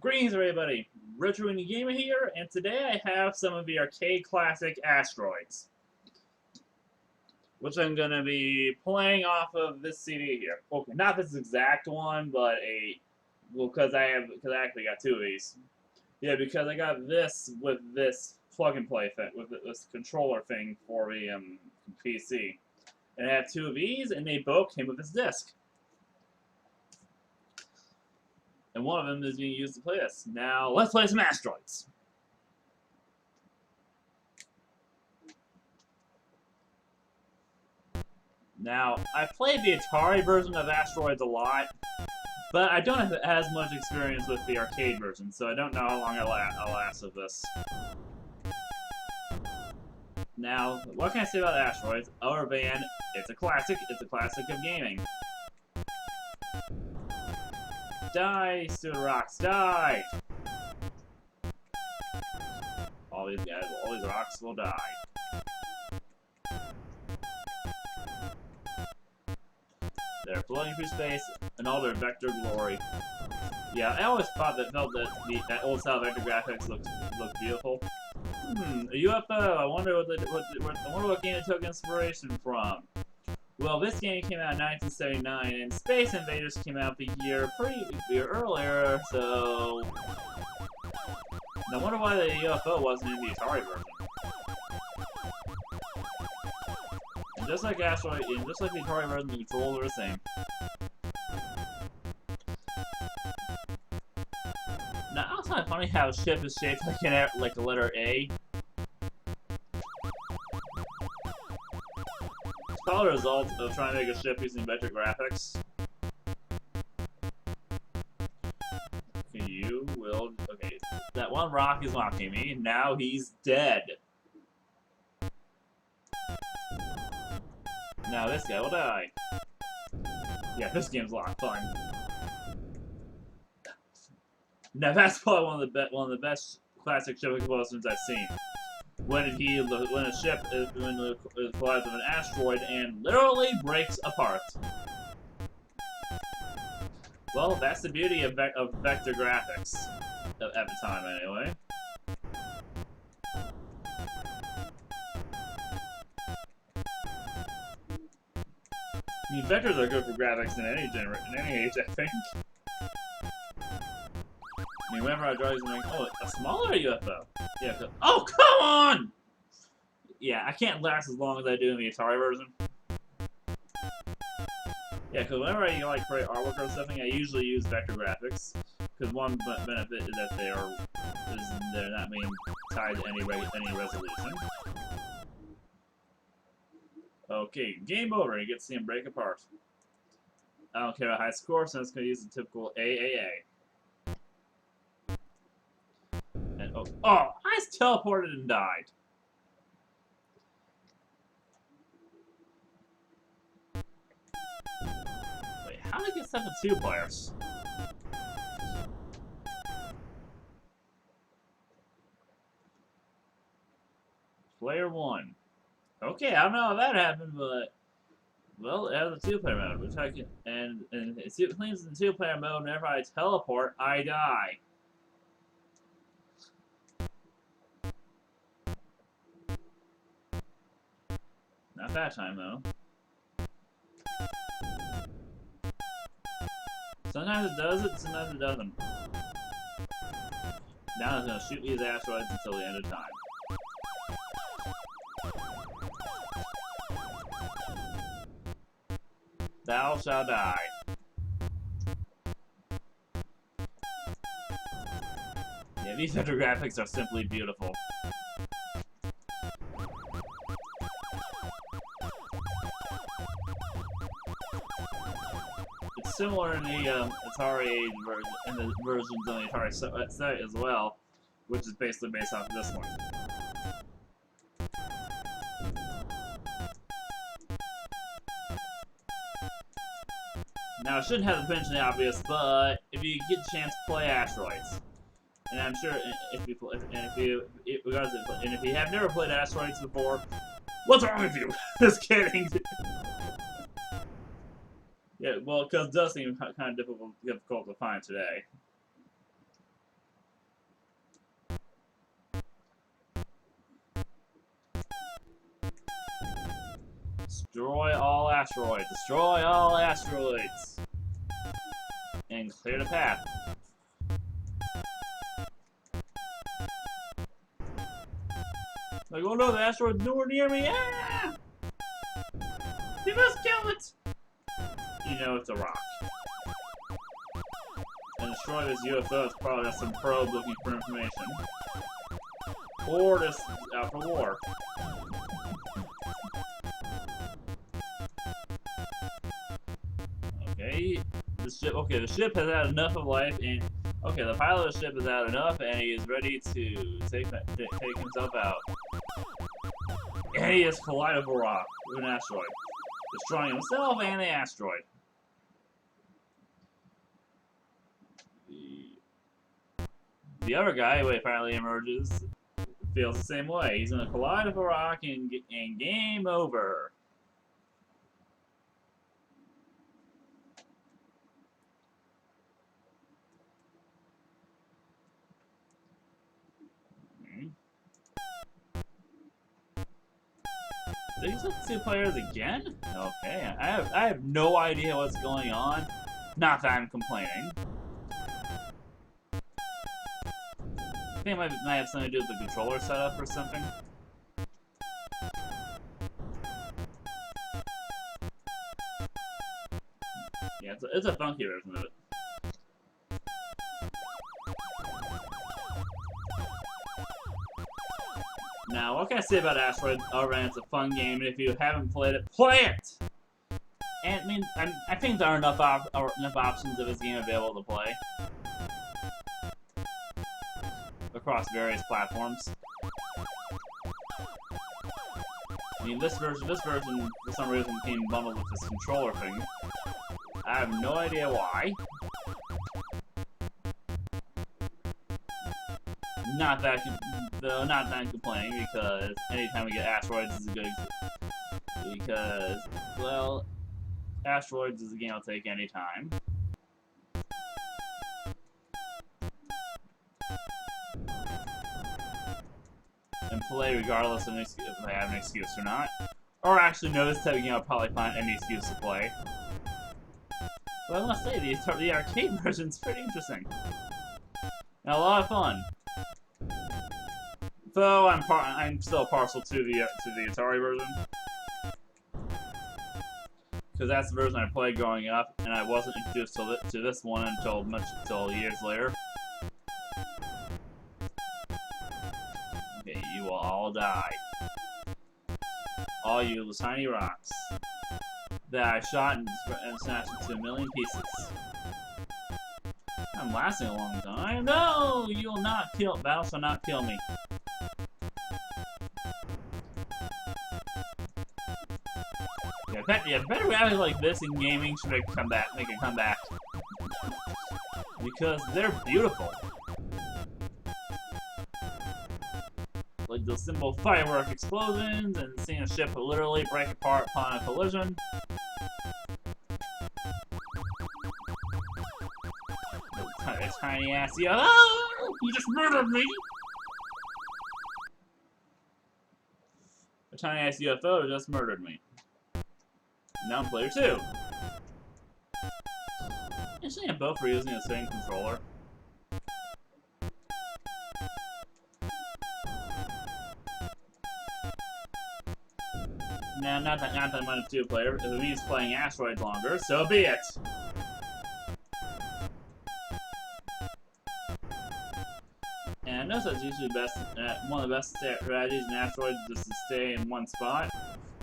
Greetings, everybody. Retro Indie Gamer here, and today I have some of the arcade classic Asteroids, which I'm gonna be playing off of this CD here. Okay, not this exact one, but because I actually got two of these. Yeah, because I got this with this plug and play thing, with this controller thing for the PC, and I have two of these, and they both came with this disc. And one of them is being used to play this. Now, let's play some Asteroids. Now, I've played the Atari version of Asteroids a lot, but I don't have as much experience with the arcade version, so I don't know how long I'll last with this. Now, what can I say about Asteroids? Other than, it's a classic of gaming. Die, stupid rocks, die! All these rocks will die. They're floating through space in all their vector glory. Yeah, I always felt that old style vector graphics looked beautiful. A UFO. I wonder what game it took inspiration from. Well, this game came out in 1979, and Space Invaders came out the year earlier, so... I wonder why the UFO wasn't in the Atari version. And just like Asteroid, and just like the Atari version, the controls are the same. Now, it's kind of funny how a ship is shaped like the letter A. It's probably a result of trying to make a ship using vector graphics. Okay, that one rock is mocking me. Now he's dead. Now this guy will die. Yeah, this game's a lot of fun. Now that's probably one of the best classic ship explosions I've seen. When a ship collides with an asteroid and literally breaks apart. Well, that's the beauty of vector graphics at the time, anyway. I mean, vectors are good for graphics in any age, I think. I mean, whenever I draw these, I'm like, oh, a smaller UFO. Yeah. Oh, come on! Yeah, I can't last as long as I do in the Atari version. Yeah, because whenever I create artwork or something, I usually use vector graphics. Because one benefit is that they're not being tied to any resolution. Okay, game over. You get to see them break apart. I don't care about high score, so I'm just going to use the typical AAA. And oh, I just teleported and died. Wait, how did I get stuff with 2 players? Player 1. Okay, I don't know how that happened, but well, it has a 2-player mode, which I can, and it claims in 2-player mode. Whenever I teleport, I die. Not that time though. Sometimes it does it, sometimes it doesn't. Now it's gonna shoot these asteroids until the end of time. Thou shalt die. Yeah, these vector graphics are simply beautiful. It's similar in the Atari version, and the versions on the Atari set as well, which is basically based off of this one. Now, I shouldn't have mentioned the obvious, but if you get a chance to play Asteroids, and I'm sure if you have never played Asteroids before, what's wrong with you? Just kidding. Yeah, well, because it does seem kind of difficult to find today. Destroy all asteroids. Destroy all asteroids. And clear the path. Like, oh no, the asteroid's nowhere near me. Ah! You must kill it! You know it's a rock. And destroy this UFO, it's probably got some probe looking for information. Or just out for war. Okay. The ship has had enough of life, and okay, the pilot of the ship has had enough, and he is ready to take himself out. And he has collided with a rock with an asteroid, destroying himself and the asteroid. The other guy, who apparently emerges, feels the same way. He's gonna collide with a rock and game over. These are 2 players again? Okay, I have no idea what's going on. Not that I'm complaining. I think it might have something to do with the controller setup or something. Yeah, it's a funky version of it. Now, what can I say about Asteroids? Alright, it's a fun game, and if you haven't played it, play it! And I mean, I think there are enough options of this game available to play across various platforms. I mean, this version, for some reason, came bundled with this controller thing. I have no idea why. Not that complaining, because anytime we get Asteroids is a good because, well, Asteroids is a game I'll take anytime. And play regardless of if I have an excuse or not. Or actually, no, this type of game I'll probably find any excuse to play. But I must say, the arcade version's pretty interesting. And a lot of fun. Though I'm still partial to the Atari version, because that's the version I played growing up, and I wasn't introduced to this one until years later. Okay, you will all die. All you tiny rocks that I shot and smashed into 1,000,000 pieces. I'm lasting a long time. No, you will not kill. Battle shall not kill me. Yeah, better rallies like this in gaming should make a comeback. Because they're beautiful. Like those simple firework explosions and seeing a ship literally break apart upon a collision. A tiny ass UFO. Oh! You just murdered me! A tiny ass UFO just murdered me. Now I'm player 2. Actually, I'm both reusing the same controller. Now, not that I'm a 2-player. If it means playing Asteroids longer, so be it. And I know that's usually one of the best strategies in Asteroids is just to stay in one spot.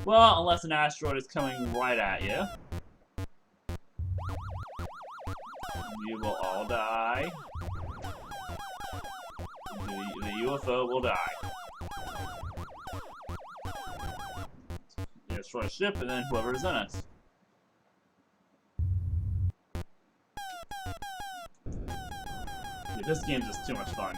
Well, unless an asteroid is coming right at you. You will all die. The UFO will die. You destroy a ship and then whoever's in it. Dude, this game's just too much fun.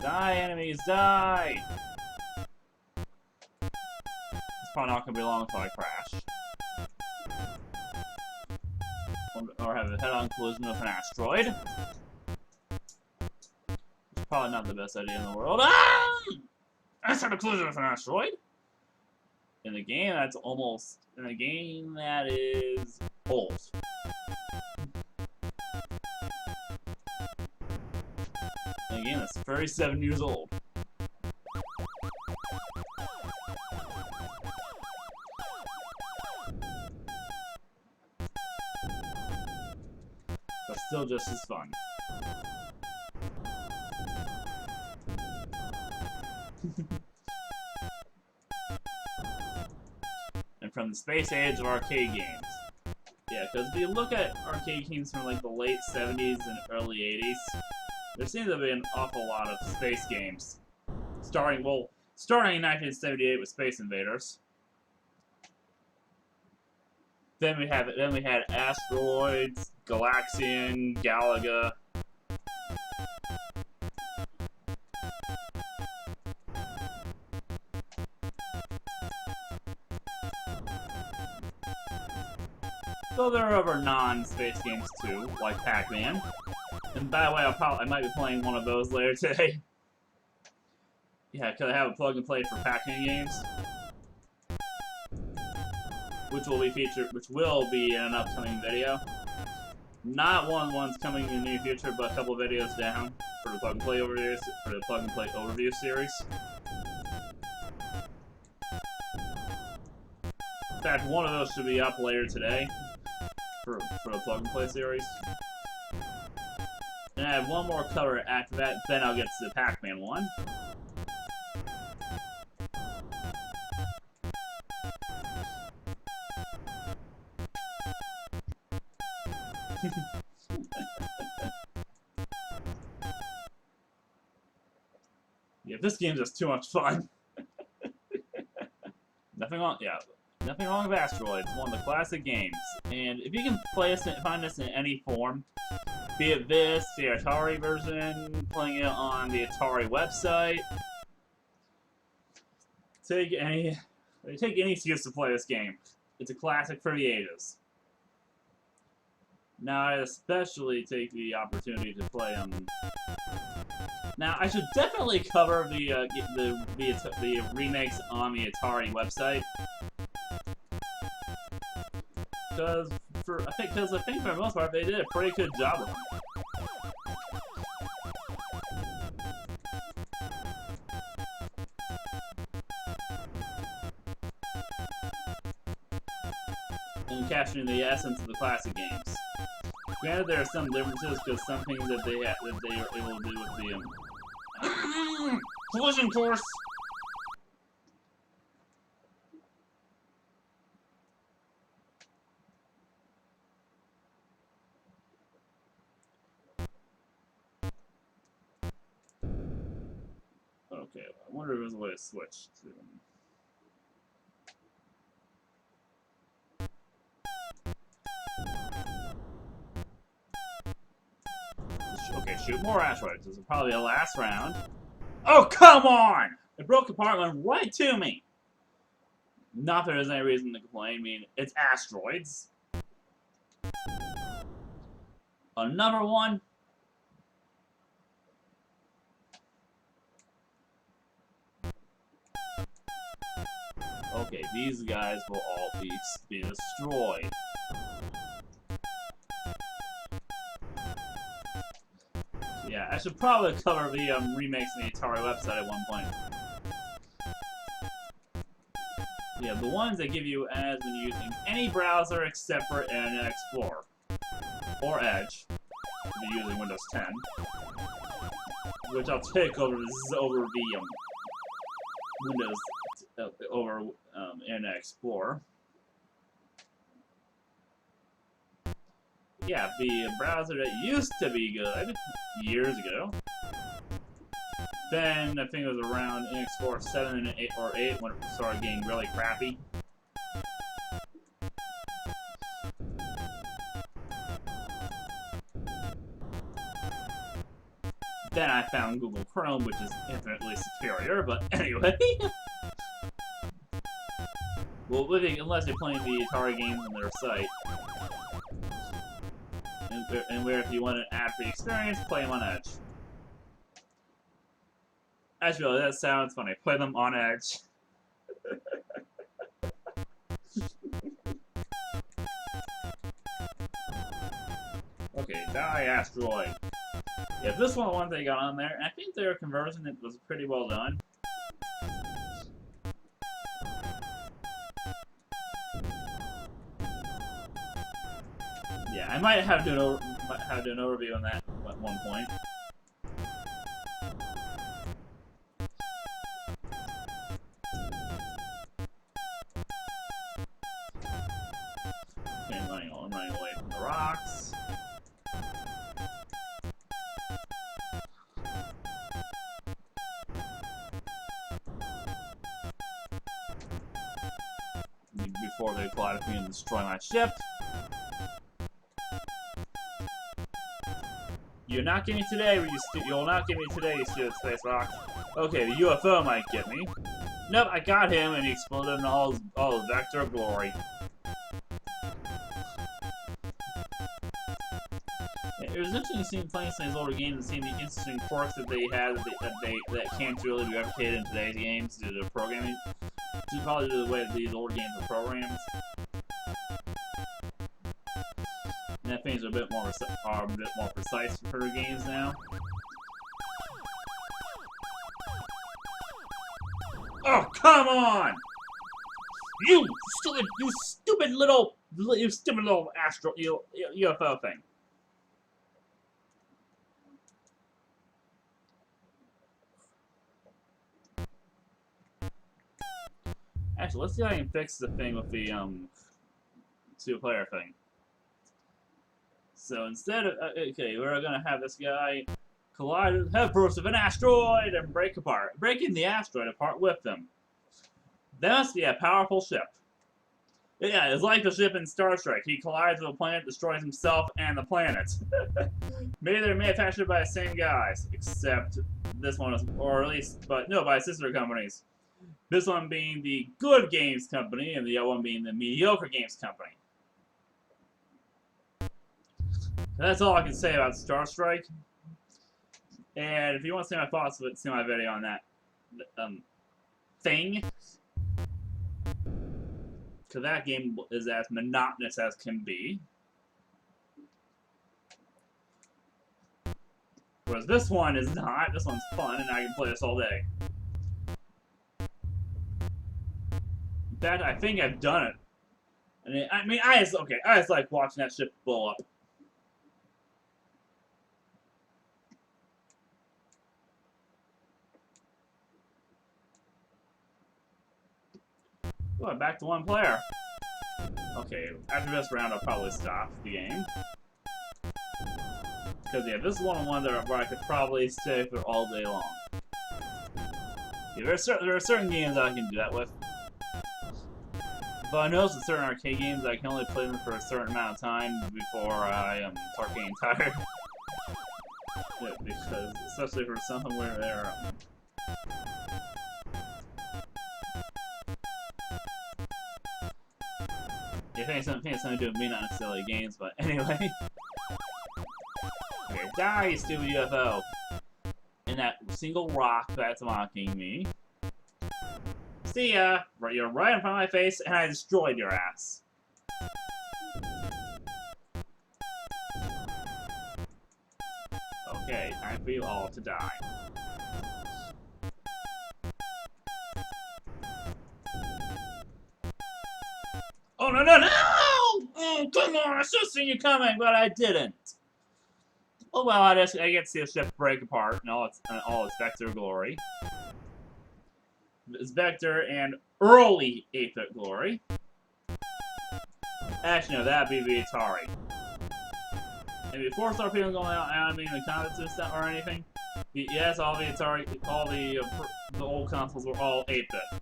Die, enemies, die! probably not gonna be long until I crash. Or have a head-on collision with an asteroid. It's probably not the best idea in the world. Ah! I just had a collision with an asteroid. In a game that's almost... In a game that is... old. In a game that's 37 years old. But still just as fun. And from the space age of arcade games. Yeah, because if you look at arcade games from like the late 70s and early 80s, there seems to be an awful lot of space games. Starting in 1978 with Space Invaders. Then we had Asteroids, Galaxian, Galaga. Though there are other non-space games too, like Pac-Man. And by the way, I might be playing one of those later today. Yeah, because I have a plug-and-play for Pac-Man games, which will be in an upcoming video. Not one's coming in the near future, but a couple of videos down for the plug-and-play overview series. In fact, one of those should be up later today for the plug-and-play series. And I have one more cover after that, then I'll get to the Pac-Man one. Yeah, this game's just too much fun. Nothing wrong with Asteroids. It's one of the classic games. And if you can find this in any form, be it this, the Atari version, playing it on the Atari website, take any excuse to play this game. It's a classic for the ages. Now, I especially take the opportunity to play Now, I should definitely cover the remakes on the Atari website, because I think for the most part they did a pretty good job of them. And capturing the essence of the classic games. Granted, there are some differences because some things that they are able to do with the collision course. Okay, I wonder if there's a way to switch to. Okay, shoot more asteroids. This is probably the last round. Oh, come on! It broke apart and went right to me! Not that there's any reason to complain. I mean, it's asteroids. Another one. Okay, these guys will all be destroyed. Yeah, I should probably cover the remakes on the Atari website at one point. Yeah, the ones that give you ads when you're using any browser except for Internet Explorer. Or Edge, if you're using Windows 10. Which I'll take over Internet Explorer. Yeah, the browser that used to be good years ago. Then I think it was around Internet Explorer 7 and 8 or 8 when it started getting really crappy. Then I found Google Chrome, which is infinitely superior, but anyway. Well, unless you're playing the Atari games on their site. And where if you want an ad-free experience, play them on Edge. Actually, that sounds funny. Play them on Edge. Okay, die Asteroid. Yeah, this one they got on there, and I think their conversion was pretty well done. Yeah, I might have to do an overview on that at one point. Okay, I'm running away from the rocks. Before they collide with me and destroy my ship. You're not getting me today, you'll not get me today, you stupid space rock. Okay, the UFO might get me. Nope, I got him, and he exploded in all his vector of glory. It was interesting seeing playing some of these older games and seeing the interesting quirks that they had that can't really be replicated in today's games due to programming. Due probably to the way that these older games were programmed. And that things are a bit more precise for the games now. Oh, come on! You stupid little UFO thing. Actually, let's see if I can fix the thing with the two-player thing. So instead of okay, we're gonna have this guy collide with the headfirst of an asteroid and breaking the asteroid apart with them. That must be a powerful ship. Yeah, it's like the ship in Star Trek. He collides with a planet, destroys himself and the planet. Maybe they're manufactured by the same guys, except this one is, or at least, but no, by sister companies. This one being the Good Games Company, and the other one being the Mediocre Games Company. That's all I can say about Star Strike. And if you want to see my thoughts, see my video on that thing. Because that game is as monotonous as can be. Whereas this one is not. This one's fun, and I can play this all day. In fact, I think I've done it. I mean, I just like watching that ship blow up. Oh, back to one player. Okay, after this round, I'll probably stop the game. Because, yeah, this is one where I could probably stay for all day long. Yeah, there are certain games I can do that with. But I noticed with certain arcade games, I can only play them for a certain amount of time before I start getting tired. Yeah, because, especially for something where they're... I think it's something to do with me, not necessarily games, but anyway. Okay, die, you stupid UFO! And that single rock that's mocking me. See ya! You're right in front of my face, and I destroyed your ass. Okay, time for you all to die. Oh, no, no, no! Oh, come on! I should have seen you coming, but I didn't. Oh, well, I get to see the ship break apart in all its vector glory. It's vector and early 8-bit glory. Actually, no, that'd be the Atari. And before start people going out, I don't mean the comments and stuff or anything. Yes, all the Atari, all the old consoles were all 8-bit.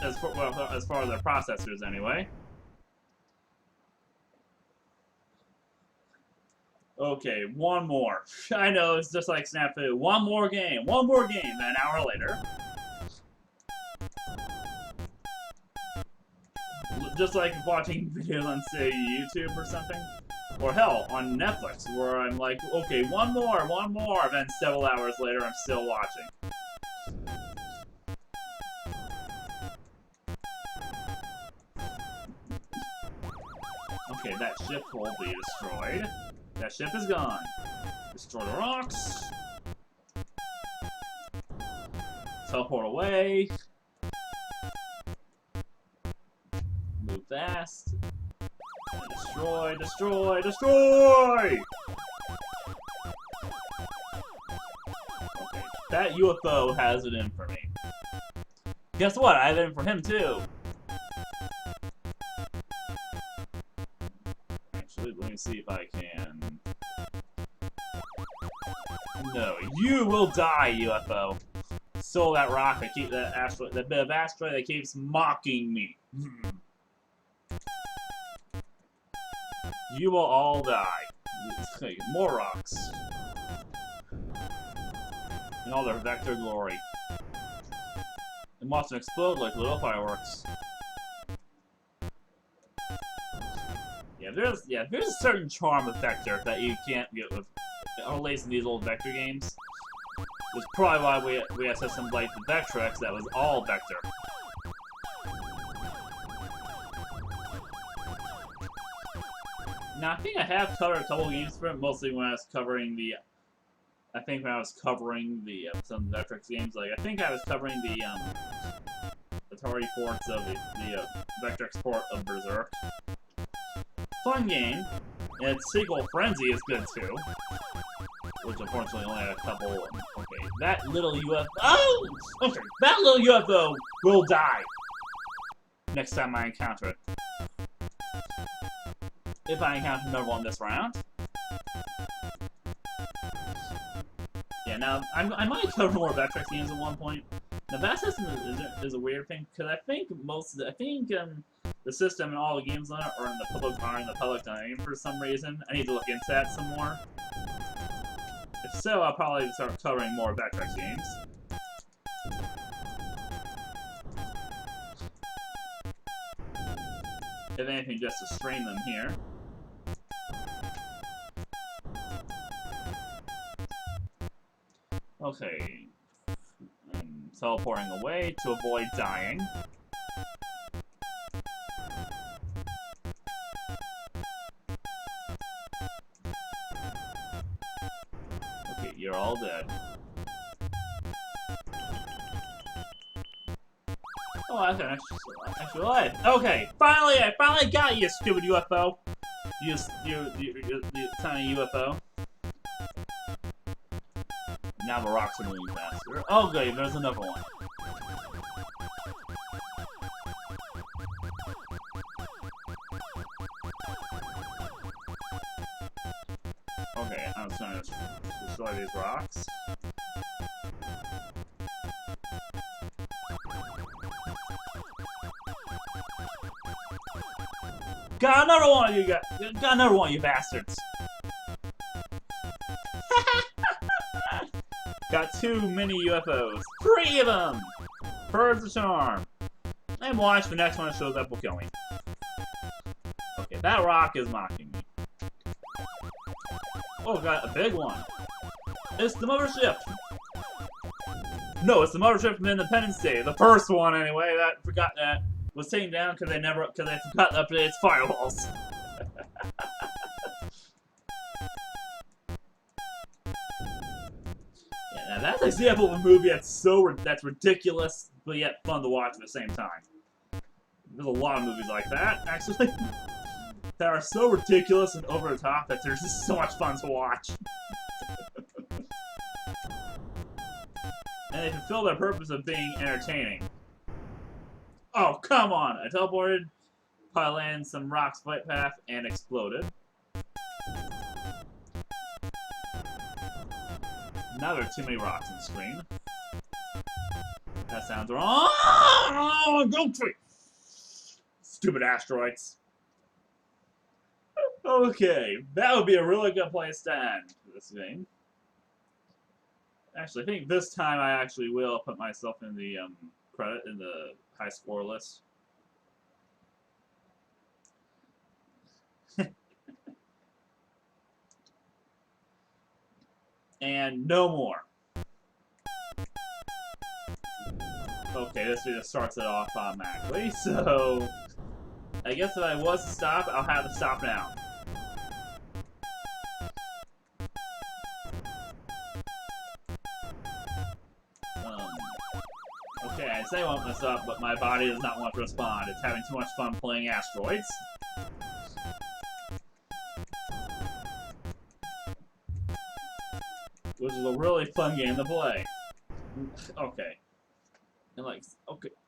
As far as their processors, anyway. Okay, one more. I know, it's just like Snafu. One more game, then an hour later. just like watching videos on, say, YouTube or something. Or hell, on Netflix, where I'm like, okay, one more, and then several hours later I'm still watching. Okay, that ship will be destroyed. That ship is gone. Destroy the rocks. Teleport away. Move fast. And destroy, destroy, destroy! Okay, that UFO has it in for me. Guess what? I have it in for him too. Actually, let me see if I can. No, you will die, UFO. Stole that rock that keep that asteroid, that bit of asteroid that keeps mocking me. You will all die. More rocks. In all their vector glory. And watch them explode like little fireworks. There's a certain charm with vector that you can't get with, at least in these old vector games. That's probably why we had something like the Vectrex that was all vector. Now, I think I have covered a couple games for it, mostly when I was covering the... I think when I was covering the, some Vectrex games, like, I think I was covering the, Atari ports of the Vectrex port of Berserk. Fun game. And its sequel, Frenzy, is good, too. Which, unfortunately, only had a couple... Okay, that little UFO... Oh! Okay, that little UFO will die next time I encounter it. If I encounter another one this round. Yeah, now, I might cover more Vectrex games at one point. Now, that system is a weird thing, because I think the system and all the games on it are in the public domain for some reason. I need to look into that some more. If so, I'll probably start covering more Vectrex games. If anything, just to stream them here. Okay. I'm teleporting away to avoid dying. Okay, you're all dead. Oh, I actually lied. Okay, I finally got you, stupid UFO. You tiny UFO. Now the rocks are moving faster. Oh, good, there's another one. Okay, I'm just trying to destroy these rocks. Got another one, got another one, you bastards. Got too many UFOs. 3 of them! Purge the charm. And watch, the next one that shows up will kill me. Okay, that rock is mocking me. Oh, got a big one. It's the mothership. No, it's the mothership from Independence Day. The first one, anyway. That forgot that was taken down because they forgot to update its firewalls. Yeah, now that's an example of a movie that's ridiculous, but yet fun to watch at the same time. There's a lot of movies like that, actually, that are so ridiculous and over the top that they're just so much fun to watch. And they fulfill their purpose of being entertaining. Oh, come on! I teleported, probably landed some rocks flight path, and exploded. Now there are too many rocks on the screen. That sounds wrong. Oh, go for it! Stupid asteroids. Okay, that would be a really good place to end this game. Actually, I think this time I actually will put myself in the credit in the high score list. and no more. Okay, this just starts it off automatically, so I guess if I was to stop, I'll have to stop now. Okay, I say I won't mess up, but my body does not want to respond. It's having too much fun playing Asteroids. Which is a really fun game to play. Okay. And like,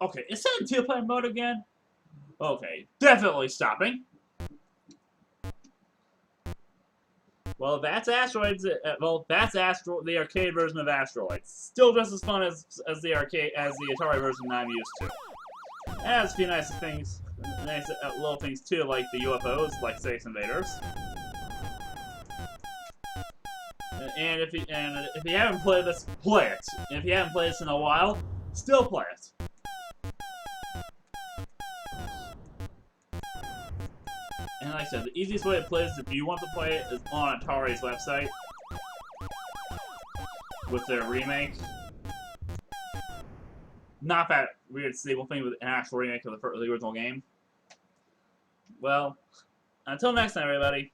okay, is that in two-player mode again? Okay, definitely stopping. Well, that's Asteroids. Well, that's the arcade version of Asteroids. Still just as fun as the Atari version I'm used to. It has a few nice things, little things too, like the UFOs, like Space Invaders. And if you haven't played this, play it. And if you haven't played this in a while, still play it. And like I said, the easiest way to play this, if you want to play it, is on Atari's website with their remake. Not that weird stable thing with an actual remake of the original game. Well, until next time, everybody.